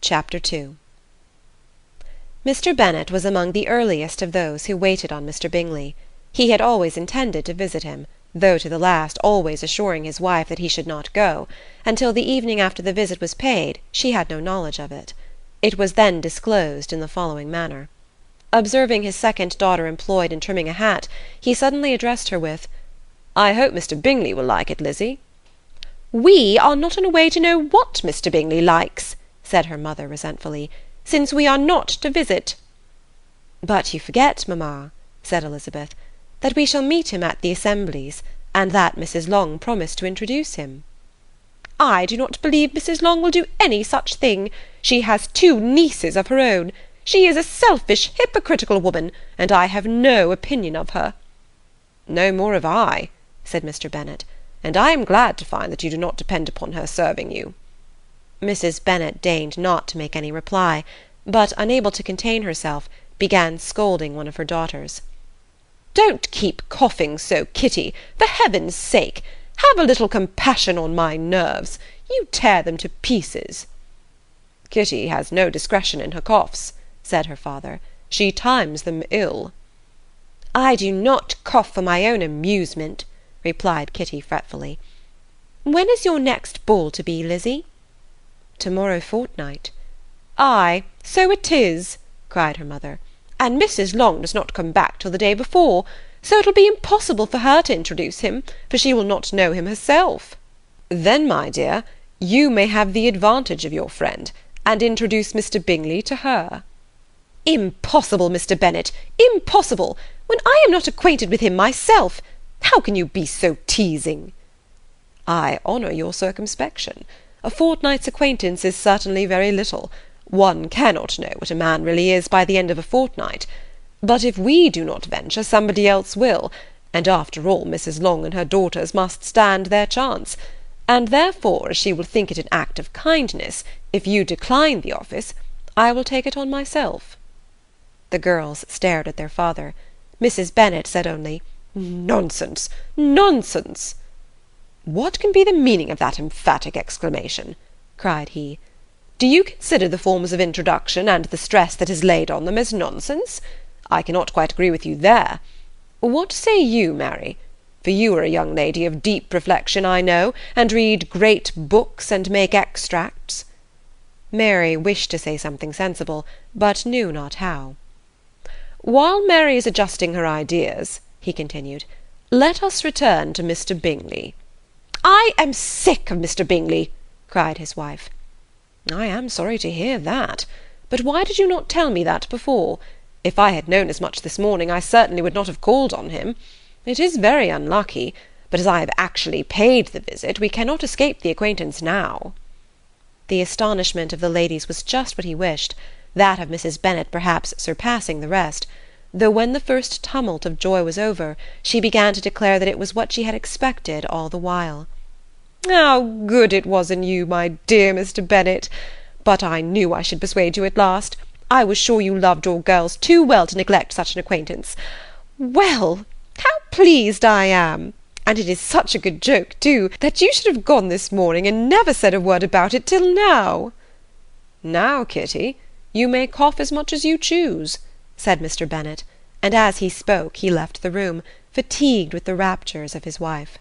Chapter 2 Mr. Bennet was among the earliest of those who waited on Mr. Bingley. He had always intended to visit him, though to the last always assuring his wife that he should not go. Until the evening after the visit was paid, she had no knowledge of it. It was then disclosed in the following manner. Observing his second daughter employed in trimming a hat, he suddenly addressed her with, "I hope Mr. Bingley will like it, Lizzie." "We are not in a way to know what Mr. Bingley likes," said her mother resentfully, "since we are not to visit." "But you forget, mamma," said Elizabeth, "that we shall meet him at the assemblies, and that Mrs. Long promised to introduce him." "I do not believe Mrs. Long will do any such thing. She has 2 nieces of her own. She is a selfish, hypocritical woman, and I have no opinion of her." "No more have I," said Mr. Bennet, "and I am glad to find that you do not depend upon her serving you." Mrs. Bennet deigned not to make any reply, but, unable to contain herself, began scolding one of her daughters. "Don't keep coughing so, Kitty, for heaven's sake! Have a little compassion on my nerves. You tear them to pieces." "Kitty has no discretion in her coughs," said her father. "She times them ill." "I do not cough for my own amusement," replied Kitty fretfully. "When is your next ball to be, Lizzie?" "To-morrow fortnight." "Ay, so it is," cried her mother, "and Mrs. Long does not come back till the day before, so it'll be impossible for her to introduce him, for she will not know him herself." "Then, my dear, you may have the advantage of your friend, and introduce Mr. Bingley to her." "Impossible, Mr. Bennet, impossible, when I am not acquainted with him myself. How can you be so teasing?" "I honour your circumspection. A fortnight's acquaintance is certainly very little. One cannot know what a man really is by the end of a fortnight. But if we do not venture, somebody else will, and after all Mrs. Long and her daughters must stand their chance, and therefore, as she will think it an act of kindness, if you decline the office, I will take it on myself." The girls stared at their father. Mrs. Bennet said only, "Nonsense, nonsense!" "What can be the meaning of that emphatic exclamation?" cried he. "Do you consider the forms of introduction, and the stress that is laid on them, as nonsense? I cannot quite agree with you there. What say you, Mary? For you are a young lady of deep reflection, I know, and read great books, and make extracts." Mary wished to say something sensible, but knew not how. "While Mary is adjusting her ideas," he continued, "let us return to Mr. Bingley." "I am sick of Mr. Bingley," cried his wife. "I am sorry to hear that. But why did you not tell me that before? If I had known as much this morning, I certainly would not have called on him. It is very unlucky, but as I have actually paid the visit, we cannot escape the acquaintance now." The astonishment of the ladies was just what he wished, that of Mrs. Bennet perhaps surpassing the rest, though when the first tumult of joy was over, she began to declare that it was what she had expected all the while. "How good it was in you, my dear Mr. Bennet! But I knew I should persuade you at last. I was sure you loved your girls too well to neglect such an acquaintance. Well, how pleased I am! And it is such a good joke, too, that you should have gone this morning, and never said a word about it till now." "Now, Kitty, you may cough as much as you choose," said Mr. Bennet, and as he spoke he left the room, fatigued with the raptures of his wife.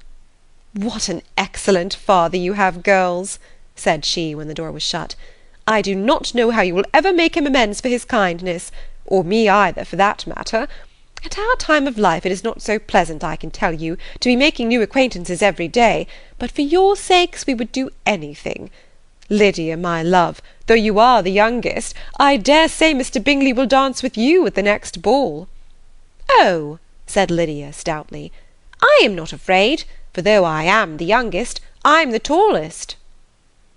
"What an excellent father you have, girls!" said she, when the door was shut. "I do not know how you will ever make him amends for his kindness, or me either, for that matter. At our time of life it is not so pleasant, I can tell you, to be making new acquaintances every day, but for your sakes we would do anything. Lydia, my love, though you are the youngest, I dare say Mr. Bingley will dance with you at the next ball." "Oh," said Lydia stoutly, "I am not afraid, for though I am the youngest, I'm the tallest."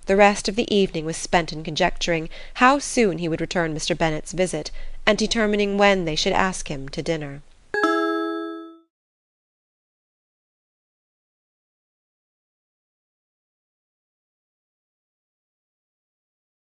The rest of the evening was spent in conjecturing how soon he would return Mr. Bennet's visit, and determining when they should ask him to dinner.